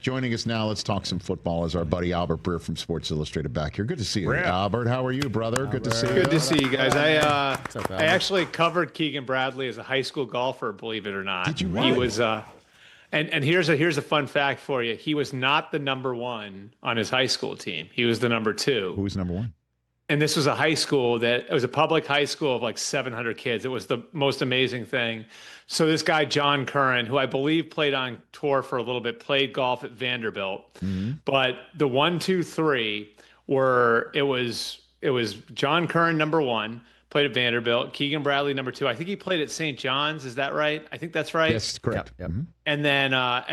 Joining us now, let's talk some football, is our buddy Albert Breer from Sports Illustrated back here. Good to see you, Albert. How are you, brother? Good to see you. Good to see you guys. I actually covered Keegan Bradley as a high school golfer, believe it or not. Did you really? He was, and here's a fun fact for you. He was not the number one on his high school team. He was the number two. Who was number one? And this was a high school it was a public high school of like 700 kids. It was the most amazing thing. So this guy, John Curran, who I believe played on tour for a little bit, played golf at Vanderbilt. Mm-hmm. But the 1, 2, 3 it was John Curran, number one, played at Vanderbilt. Keegan Bradley, number two. I think he played at St. John's. Is that right? I think that's right. Yes, correct. Yep. Mm-hmm. And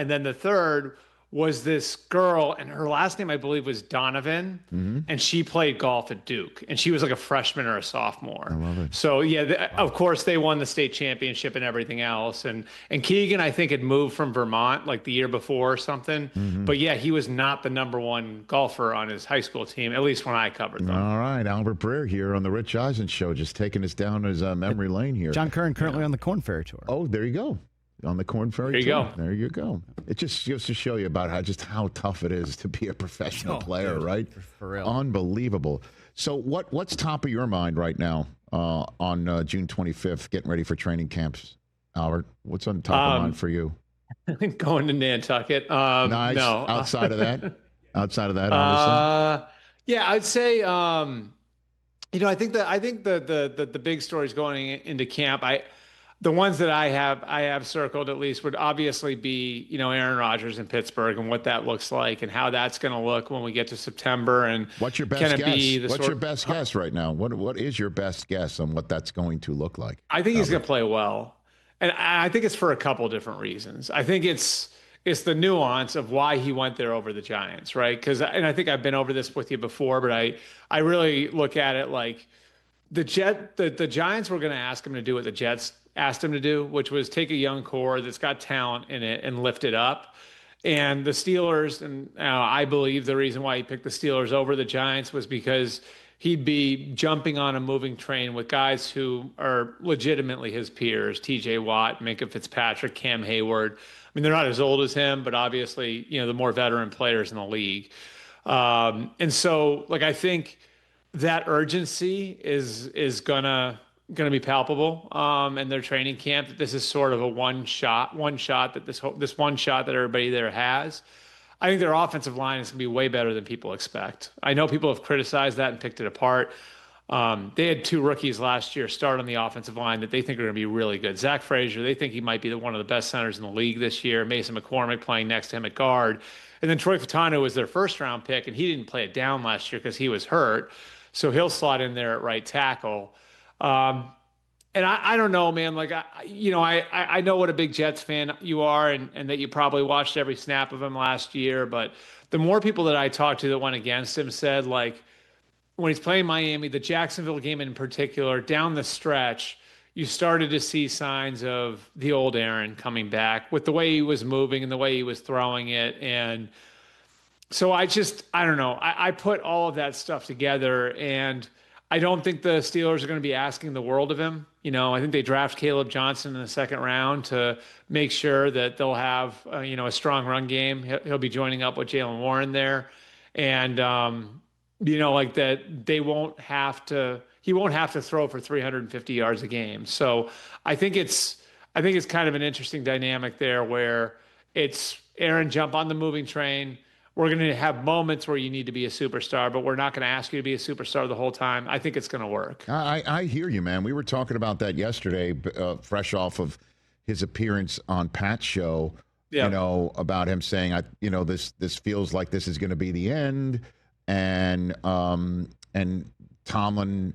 then the third was this girl, and her last name, I believe, was Donovan, and she played golf at Duke, and she was like a freshman or a sophomore. I love it. So, yeah, of course, they won the state championship and everything else. And Keegan, I think, had moved from Vermont like the year before or something. Mm-hmm. But, yeah, he was not the number one golfer on his high school team, at least when I covered them. All right, Albert Breer here on the Rich Eisen Show, just taking us down his memory lane here. John Curran currently on the Corn Ferry Tour. Oh, there you go. On the Corn Ferry There you Tour. go. There you go. It just goes to show you about how tough it is to be a professional player, dude, right? For real. Unbelievable. So what's top of your mind right now on June 25th, getting ready for training camps, Albert? What's on top of mind for you? Going to Nantucket. Nice. No. Outside of that, obviously. Yeah, I'd say, I think the big stories going into camp, the ones that I have circled at least would obviously be, Aaron Rodgers in Pittsburgh and what that looks like and how that's going to look when we get to September. And what's your best guess? What's your best guess right now? What is your best guess on what that's going to look like? I think he's going to play well. And I think it's for a couple different reasons. I think it's the nuance of why he went there over the Giants, right? And I think I've been over this with you before, but I really look at it like the Giants were going to ask him to do what the Jets asked him to do, which was take a young core that's got talent in it and lift it up. And the Steelers, and I believe the reason why he picked the Steelers over the Giants was because he'd be jumping on a moving train with guys who are legitimately his peers, TJ Watt, Minkah Fitzpatrick, Cam Hayward. I mean, they're not as old as him, but obviously, the more veteran players in the league. And so, I think that urgency is gonna be palpable in their training camp. That this is sort of a one shot that this one shot that everybody there has. I think their offensive line is going to be way better than people expect. I know people have criticized that and picked it apart. They had two rookies last year start on the offensive line that they think are going to be really good. Zach Frazier, they think he might be one of the best centers in the league this year. Mason McCormick playing next to him at guard. And then Troy Fautanu was their first round pick, and he didn't play it down last year because he was hurt. So he'll slot in there at right tackle. And I don't know, man, I know what a big Jets fan you are and that you probably watched every snap of him last year. But the more people that I talked to that went against him said, when he's playing Miami, the Jacksonville game in particular, down the stretch, you started to see signs of the old Aaron coming back with the way he was moving and the way he was throwing it. And so I don't know. I put all of that stuff together, and I don't think the Steelers are going to be asking the world of him. I think they draft Caleb Johnson in the second round to make sure that they'll have, a strong run game. He'll be joining up with Jaylen Warren there. And, that he won't have to throw for 350 yards a game. So I think it's kind of an interesting dynamic there where it's Aaron, jump on the moving train. We're going to have moments where you need to be a superstar, but we're not going to ask you to be a superstar the whole time. I think it's going to work. I hear you, man. We were talking about that yesterday, fresh off of his appearance on Pat's show, about him saying, this feels like this is going to be the end. And Tomlin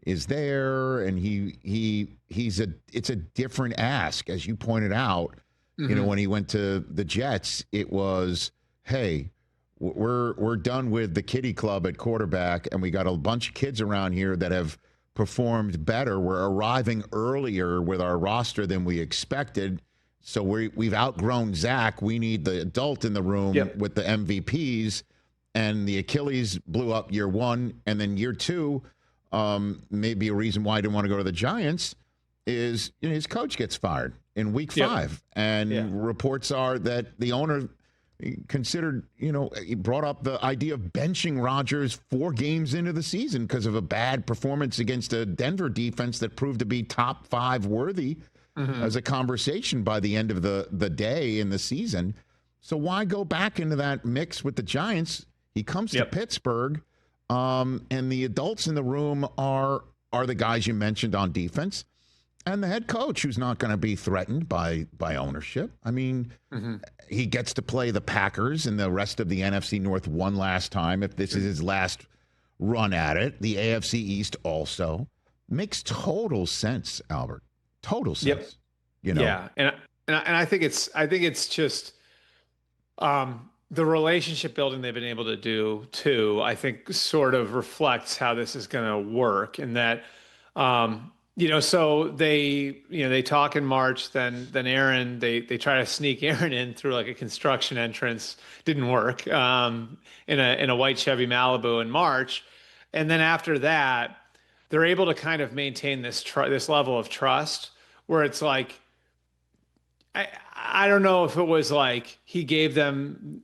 is there, and it's a different ask. As you pointed out, when he went to the Jets, it was, hey, we're done with the kiddie club at quarterback, and we got a bunch of kids around here that have performed better. We're arriving earlier with our roster than we expected, so we've outgrown Zach. We need the adult in the room with the MVPs, and the Achilles blew up year one, and then year two, maybe a reason why I didn't want to go to the Giants is his coach gets fired in week 5, and reports are that the owner he considered, he brought up the idea of benching Rodgers 4 games into the season because of a bad performance against a Denver defense that proved to be top 5 worthy as a conversation by the end of the day in the season. So why go back into that mix with the Giants? He comes to Pittsburgh, and the adults in the room are the guys you mentioned on defense, and the head coach, who's not going to be threatened by ownership. I mean, he gets to play the Packers and the rest of the NFC North one last time if this is his last run at it. The AFC East also makes total sense, Albert. Total sense. Yeah, and I think it's just the relationship building they've been able to do too. I think sort of reflects how this is going to work, in that so they talk in March, then Aaron, they try to sneak Aaron in through like a construction entrance, didn't work, in a white Chevy Malibu in March, and then after that they're able to kind of maintain this level of trust where it's like, I don't know if it was like he gave them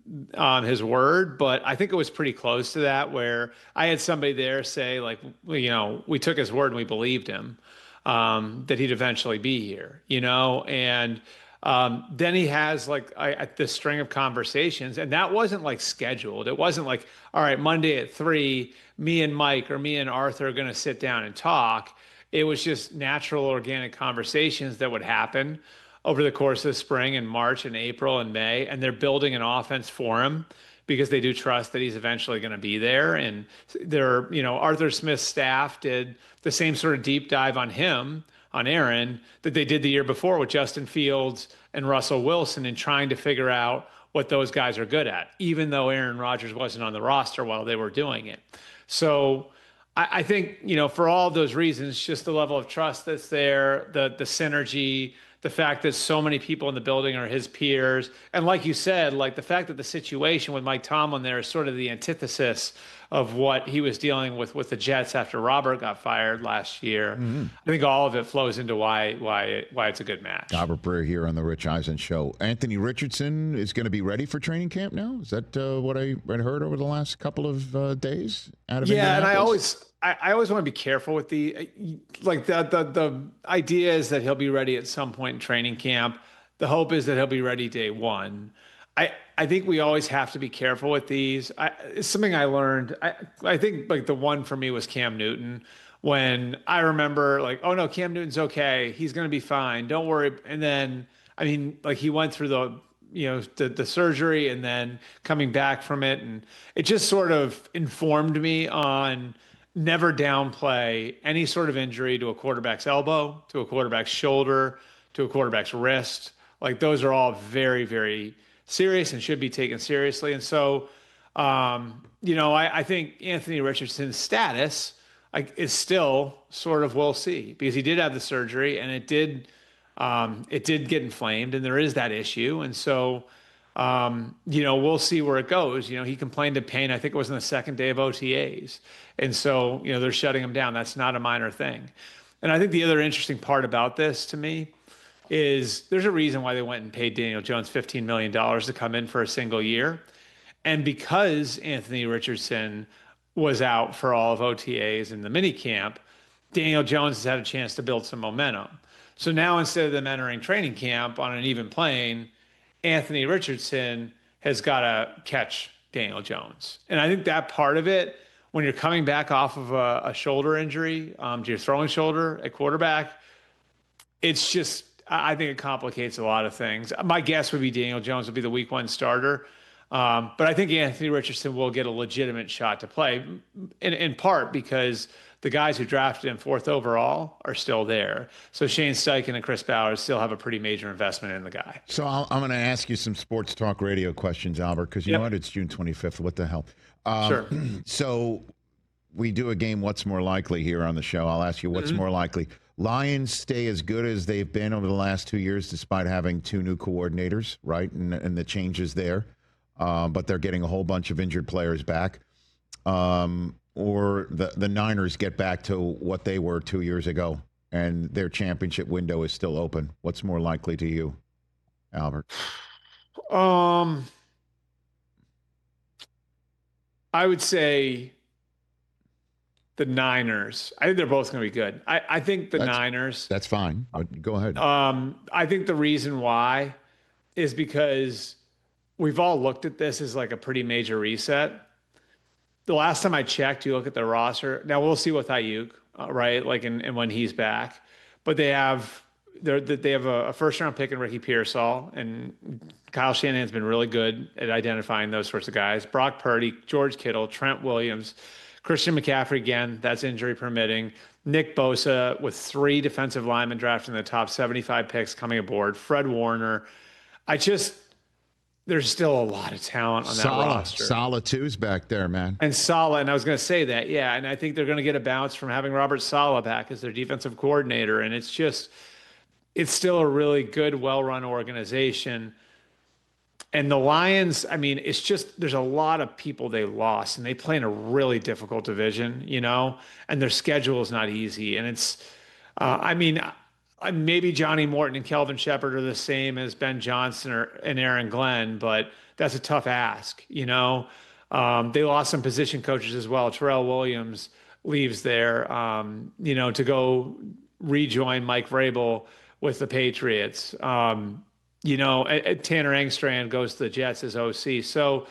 his word, but I think it was pretty close to that, where I had somebody there say, like, we took his word and we believed him that he'd eventually be here, and then he has like this string of conversations, and that wasn't like scheduled. It wasn't like, all right, Monday at 3, me and Mike or me and Arthur are going to sit down and talk. It was just natural, organic conversations that would happen over the course of the spring and March and April and May, and they're building an offense for him because they do trust that he's eventually going to be there. And Arthur Smith's staff did the same sort of deep dive on him, on Aaron, that they did the year before with Justin Fields and Russell Wilson, and trying to figure out what those guys are good at, even though Aaron Rodgers wasn't on the roster while they were doing it. So I think, for all of those reasons, just the level of trust that's there, the synergy, the fact that so many people in the building are his peers. And like you said, like the fact that the situation with Mike Tomlin there is sort of the antithesis of what he was dealing with the Jets after Robert got fired last year. I think all of it flows into why it's a good match. Albert Breer here on the Rich Eisen Show. Anthony Richardson is going to be ready for training camp now? Is that what I heard over the last couple of days out of Indianapolis? And I always want to be careful with the idea is that he'll be ready at some point in training camp. The hope is that he'll be ready day one. I think we always have to be careful with these. It's something I learned. I think like the one for me was Cam Newton, when I remember like, oh no, Cam Newton's okay. He's going to be fine. Don't worry. And then, I mean, like he went through the surgery and then coming back from it. And it just sort of informed me on never downplay any sort of injury to a quarterback's elbow, to a quarterback's shoulder, to a quarterback's wrist. Like those are all very, very serious and should be taken seriously. And so, I think Anthony Richardson's status is still sort of, we'll see, because he did have the surgery and it did get inflamed, and there is that issue. And so, we'll see where it goes. He complained of pain. I think it was on the second day of OTAs. And so, they're shutting him down. That's not a minor thing. And I think the other interesting part about this to me is there's a reason why they went and paid Daniel Jones $15 million to come in for a single year. And because Anthony Richardson was out for all of OTAs and the mini camp, Daniel Jones has had a chance to build some momentum. So now instead of them entering training camp on an even plane, Anthony Richardson has got to catch Daniel Jones. And I think that part of it, when you're coming back off of a shoulder injury to your throwing shoulder at quarterback, it's just, I think it complicates a lot of things. My guess would be Daniel Jones will be the week 1 starter. But I think Anthony Richardson will get a legitimate shot to play, in part because the guys who drafted him 4th overall are still there. So Shane Steichen and Chris Bowers still have a pretty major investment in the guy. So I'm going to ask you some sports talk radio questions, Albert, because you know what? It's June 25th. What the hell? Sure. So we do a game, What's More Likely, here on the show. I'll ask you what's more likely. Lions stay as good as they've been over the last 2 years, despite having 2 new coordinators, right? And the changes there. But they're getting a whole bunch of injured players back. Or the Niners get back to what they were 2 years ago, and their championship window is still open. What's more likely to you, Albert? I would say the Niners. I think they're both going to be good. I think the Niners. That's fine. Go ahead. I think the reason why is because we've all looked at this as like a pretty major reset. The last time I checked, you look at the roster. Now we'll see with Ayuk, right? Like, and when he's back, but they have a first round pick in Ricky Pearsall, and Kyle Shanahan's been really good at identifying those sorts of guys. Brock Purdy, George Kittle, Trent Williams, Christian McCaffrey again. That's injury permitting. Nick Bosa with 3 defensive linemen drafted in the top 75 picks coming aboard. Fred Warner. There's still a lot of talent on that roster. Saleh too's back there, man. And Saleh, and I was going to say that, yeah. And I think they're going to get a bounce from having Robert Saleh back as their defensive coordinator. And it's still a really good, well-run organization. And the Lions, I mean, there's a lot of people they lost, and they play in a really difficult division, and their schedule is not easy. And maybe Johnny Morton and Kelvin Shepard are the same as Ben Johnson and Aaron Glenn, but that's a tough ask, They lost some position coaches as well. Terrell Williams leaves there, to go rejoin Mike Vrabel with the Patriots. Tanner Engstrand goes to the Jets as OC. So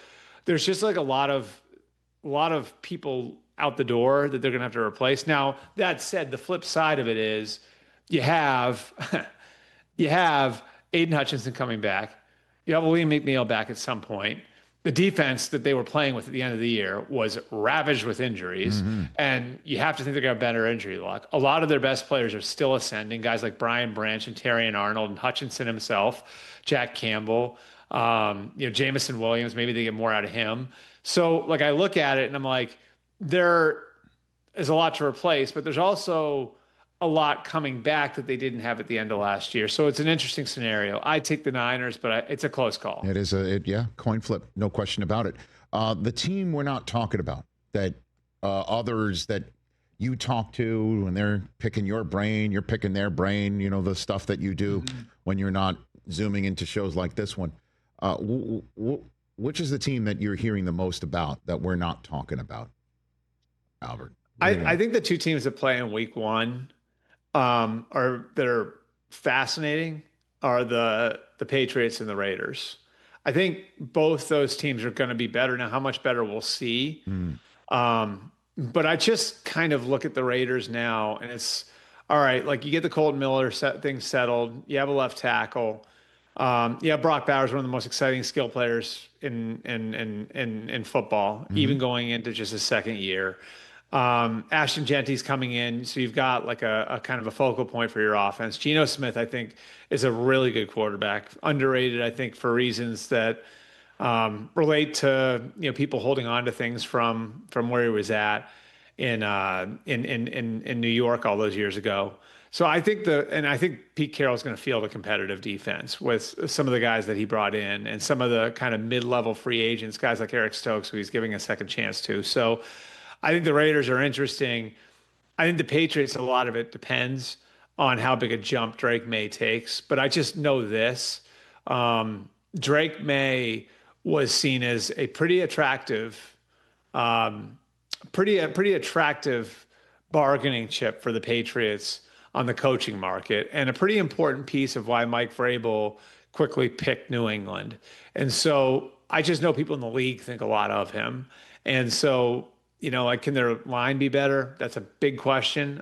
there's just like a lot of people out the door that they're going to have to replace. Now, that said, the flip side of it is, you have Aiden Hutchinson coming back. You have William McNeil back at some point. The defense that they were playing with at the end of the year was ravaged with injuries, and you have to think they're going to have better injury luck. A lot of their best players are still ascending, guys like Brian Branch and Terrion Arnold and Hutchinson himself, Jack Campbell, Jamison Williams. Maybe they get more out of him. So, like, I look at it and I'm like, there is a lot to replace, but there's also a lot coming back that they didn't have at the end of last year. So it's an interesting scenario. I take the Niners, but it's a close call. It is coin flip. No question about it. The team we're not talking about, that others that you talk to when they're picking your brain, you're picking their brain, the stuff that you do when you're not zooming into shows like this one. Which is the team that you're hearing the most about that we're not talking about, Albert? I think the 2 teams that play in week 1 that are fascinating are the Patriots and the Raiders. I think both those teams are going to be better. Now, how much better we'll see. But I just kind of look at the Raiders now, and it's all right. Like, you get the Colton Miller thing settled. You have a left tackle. Brock Bowers, one of the most exciting skill players in football, even going into just his second year. Ashton Genty's coming in, so you've got like a kind of a focal point for your offense. Geno Smith, I think, is a really good quarterback, underrated, I think, for reasons that relate to people holding on to things from where he was at in New York all those years ago. So I think Pete Carroll's going to field a competitive defense with some of the guys that he brought in and some of the kind of mid-level free agents, guys like Eric Stokes, who he's giving a second chance to. So I think the Raiders are interesting. I think the Patriots, a lot of it depends on how big a jump Drake May takes. But I just know this. Drake May was seen as a pretty attractive bargaining chip for the Patriots on the coaching market, and a pretty important piece of why Mike Vrabel quickly picked New England. And so I just know people in the league think a lot of him. And so, can their line be better? That's a big question.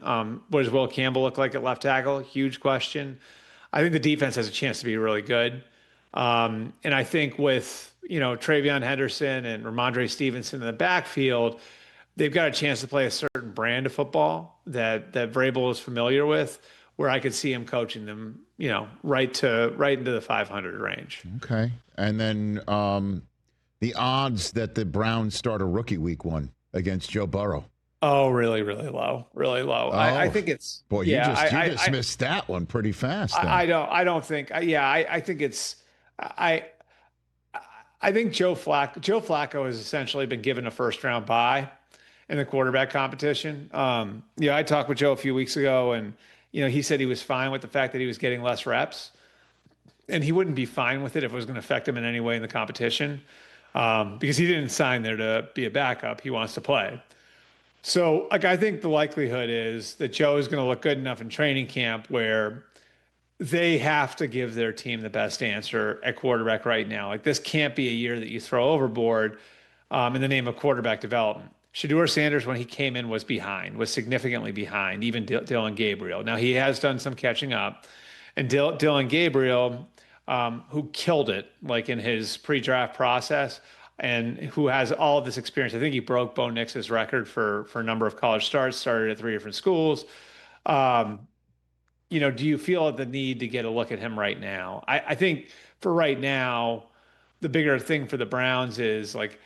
What does Will Campbell look like at left tackle? Huge question. I think the defense has a chance to be really good. And I think with, Travion Henderson and Ramondre Stevenson in the backfield, they've got a chance to play a certain brand of football that Vrabel is familiar with, where I could see him coaching them, right into the 500 range. Okay. And then the odds that the Browns start a rookie week 1 against Joe Burrow. Oh, really, really low, really low. Oh, I think it's you just missed that one pretty fast. I think Joe Flacco has essentially been given a first-round bye in the quarterback competition. I talked with Joe a few weeks ago, and he said he was fine with the fact that he was getting less reps, and he wouldn't be fine with it if it was going to affect him in any way in the competition. because he didn't sign there to be a backup. He wants to play. So, like, I think the likelihood is that Joe is going to look good enough in training camp where they have to give their team the best answer at quarterback right now. Like, this can't be a year that you throw overboard in the name of quarterback development. Shedeur Sanders, when he came in, was significantly behind, even Dylan Gabriel. Now, he has done some catching up. And Dylan Gabriel, who killed it, like in his pre-draft process, and who has all of this experience. I think he broke Bo Nix's record for a number of college starts, started at 3 different schools. Do you feel the need to get a look at him right now? I think for right now, the bigger thing for the Browns is, like,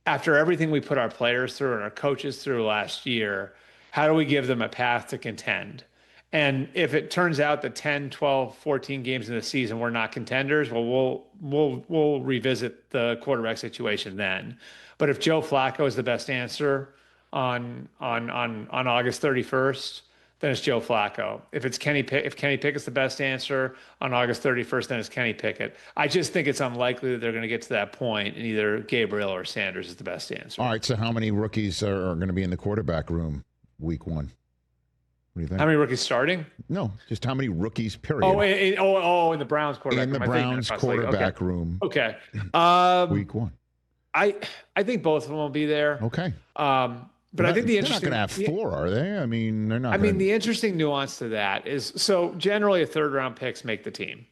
after everything we put our players through and our coaches through last year, how do we give them a path to contend? And if it turns out that 10, 12, 14 games in the season we're not contenders, well, we'll revisit the quarterback situation then. But if Joe Flacco is the best answer on August 31st, then it's Joe Flacco. If Kenny Pickett's the best answer on August 31st, then it's Kenny Pickett. I just think it's unlikely that they're going to get to that point, and either Gabriel or Sanders is the best answer. All right, so how many rookies are going to be in the quarterback room week 1? What do you think? How many rookies starting? No, just how many rookies, period. In the Browns quarterback room. In the Browns quarterback room. Okay. Week 1. I think both of them will be there. Okay. But I think they're not going to have 4, are they? I mean, they're not. I mean, the interesting nuance to that is, so generally, third-round picks make the team.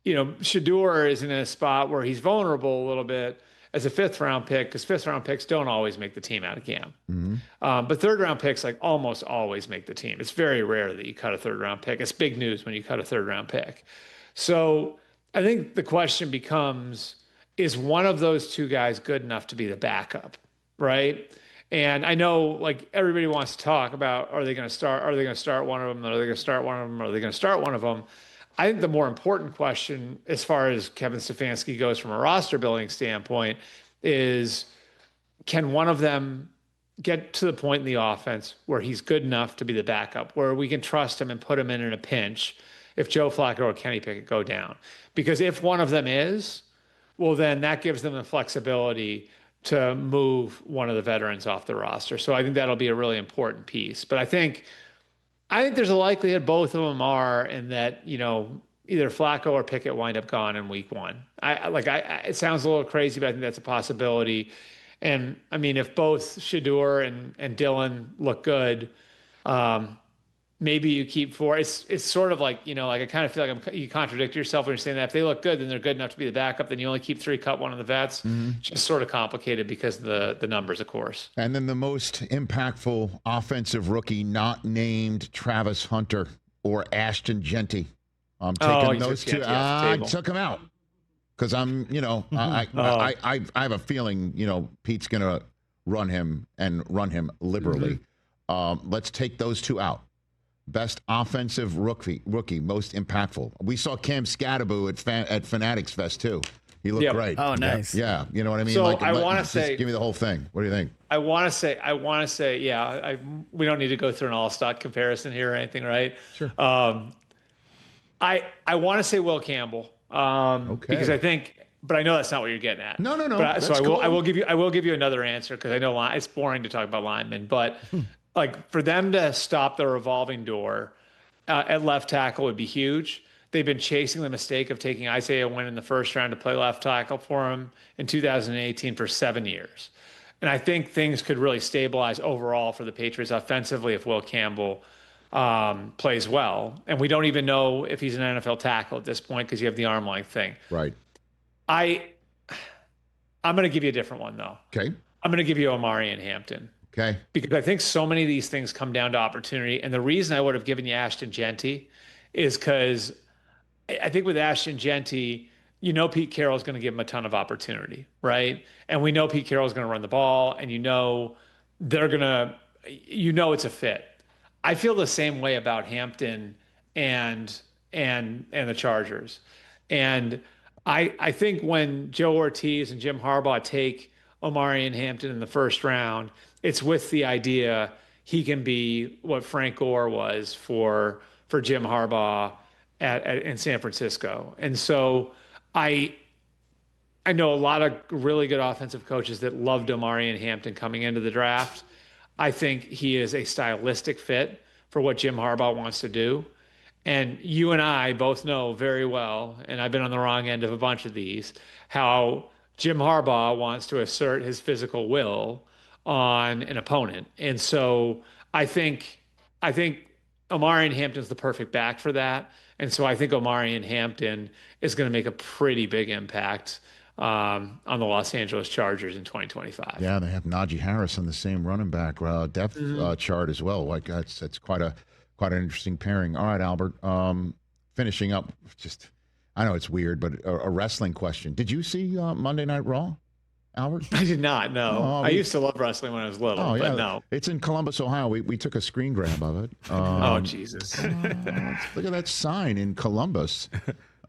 Shedeur is in a spot where he's vulnerable a little bit as a 5th-round pick, because 5th-round picks don't always make the team out of camp. Mm-hmm. But third-round picks, like, almost always make the team. It's very rare that you cut a third-round pick. It's big news when you cut a third-round pick. So I think the question becomes, is one of those two guys good enough to be the backup? Right. And I know, like, everybody wants to talk about, are they going to start one of them? Are they going to start one of them? Are they going to start one of them? I think the more important question, as far as Kevin Stefanski goes from a roster building standpoint, is, can one of them get to the point in the offense where he's good enough to be the backup, where we can trust him and put him in a pinch if Joe Flacco or Kenny Pickett go down? Because if one of them is, well, then that gives them the flexibility to move one of the veterans off the roster. So I think that'll be a really important piece. But I think there's a likelihood both of them are, and that, either Flacco or Pickett wind up gone in week 1. It sounds a little crazy, but I think that's a possibility. And I mean, if both Shedeur and Dylan look good, maybe you keep 4. It's sort of like, I kind of feel like you contradict yourself when you're saying that. If they look good, then they're good enough to be the backup. Then you only keep 3, cut one of the vets. Mm-hmm. Just sort of complicated because of the numbers, of course. And then the most impactful offensive rookie not named Travis Hunter or Ashton Genty. I'm taking those two. I took him out because I have a feeling, Pete's going to run him liberally. Mm-hmm. Let's take those two out. Best offensive rookie, most impactful. We saw Cam Scatterbo at Fanatics Fest too. He looked great. Oh, nice. Yeah, you know what I mean. So I want to say, give me the whole thing. What do you think? I want to say, yeah. We don't need to go through an all-stock comparison here or anything, right? Sure. I want to say Will Campbell. Okay. Because I think, but I know that's not what you're getting at. No. But, so I will give you another answer, because I know it's boring to talk about linemen, but. Like, for them to stop the revolving door at left tackle would be huge. They've been chasing the mistake of taking Isaiah Wynn in the first round to play left tackle for him in 2018 for 7 years. And I think things could really stabilize overall for the Patriots offensively if Will Campbell plays well. And we don't even know if he's an NFL tackle at this point, because you have the arm length thing. Right. I'm going to give you a different one, though. Okay. I'm going to give you Omari and Hampton. Okay. Because I think so many of these things come down to opportunity. And the reason I would have given you Ashton Genty is because I think with Ashton Genty, Pete Carroll's going to give him a ton of opportunity, right? And we know Pete Carroll's going to run the ball, and they're going to, it's a fit. I feel the same way about Hampton and the Chargers. And I think when Joe Ortiz and Jim Harbaugh take Omari and Hampton in the first round, it's with the idea he can be what Frank Gore was for Jim Harbaugh in San Francisco. And so I I know a lot of really good offensive coaches that loved Omarion Hampton coming into the draft. I think he is a stylistic fit for what Jim Harbaugh wants to do. And you and I both know very well, and I've been on the wrong end of a bunch of these, how Jim Harbaugh wants to assert his physical will on an opponent. And so I think Omarion Hampton's the perfect back for that. And so I think Omarion Hampton is going to make a pretty big impact on the Los Angeles Chargers in 2025. Yeah, they have Najee Harris on the same running back depth chart as well. Like that's quite an interesting pairing. All right, Albert. Finishing up, I know it's weird, but a wrestling question. Did you see Monday Night Raw, Albert? I did not. No, I used to love wrestling when I was little. But no, it's in Columbus, Ohio. We took a screen grab of it. Oh Jesus! Look at that sign in Columbus.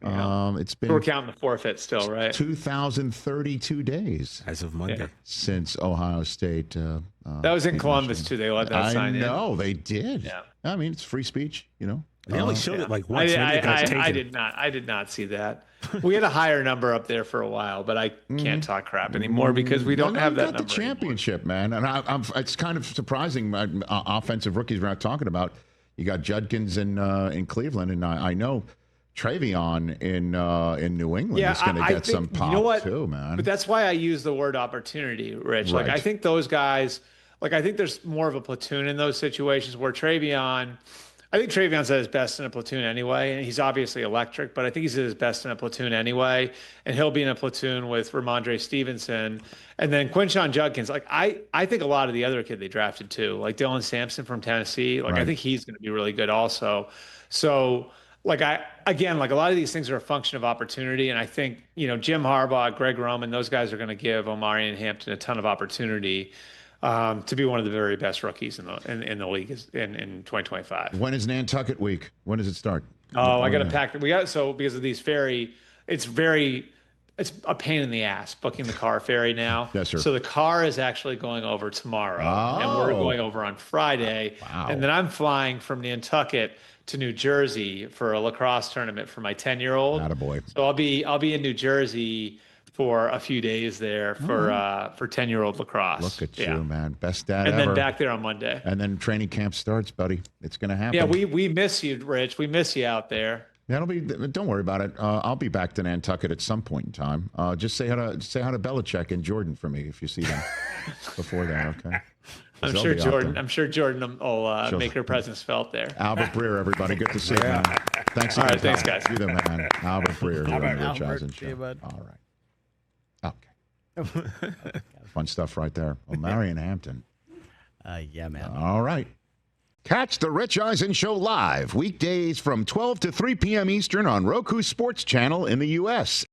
Yeah. It's been we're counting the forfeit still, right? 2,032 days as of Monday since Ohio State. That was in Columbus too. They let that sign in. I know they did. Yeah. I mean, it's free speech, you know. They only showed it like once. I did not see that. We had a higher number up there for a while, but I can't talk crap anymore because we don't have that number. The championship, man, and it's kind of surprising. Offensive rookies we're not talking about. You got Judkins in Cleveland, and I know Travion in New England is going to get some pop too, man. But that's why I use the word opportunity, Rich. Right. Like I think those guys, I think there's more of a platoon in those situations where I think Travion's at his best in a platoon anyway, and he's obviously electric, but I think he's at his best in a platoon anyway, and he'll be in a platoon with Ramondre Stevenson. And then Quinshon Judkins, I think a lot of the other kid they drafted too, like Dylan Sampson from Tennessee, I think he's going to be really good also. So a lot of these things are a function of opportunity, and I think, Jim Harbaugh, Greg Roman, those guys are going to give Omarion Hampton a ton of opportunity to be one of the very best rookies in the league in 2025. When is Nantucket week? When does it start? I got to pack. Because of these ferry, it's a pain in the ass booking the car ferry now. Yes, sir. So the car is actually going over tomorrow, and we're going over on Friday. Wow. And then I'm flying from Nantucket to New Jersey for a lacrosse tournament for my 10-year-old. Attaboy. So I'll be in New Jersey for a few days there for 10-year-old lacrosse. Look at you, man. Best dad ever. And then back there on Monday. And then training camp starts, buddy. It's going to happen. Yeah, we miss you, Rich. We miss you out there. Don't worry about it. I'll be back to Nantucket at some point in time. Just say hi to Belichick and Jordan for me if you see them before that, okay? I'm sure Jordan will make her presence felt there. Albert Breer, everybody. Good to see you, man. Thanks again. All right, thanks, guys. You the man. Albert Breer here on the Rich Eisen Show. Bud. All right. Okay. Fun stuff right there. Omarion Hampton. Yeah, man. All right. Catch the Rich Eisen Show live weekdays from 12 to 3 p.m. Eastern on Roku Sports Channel in the U.S.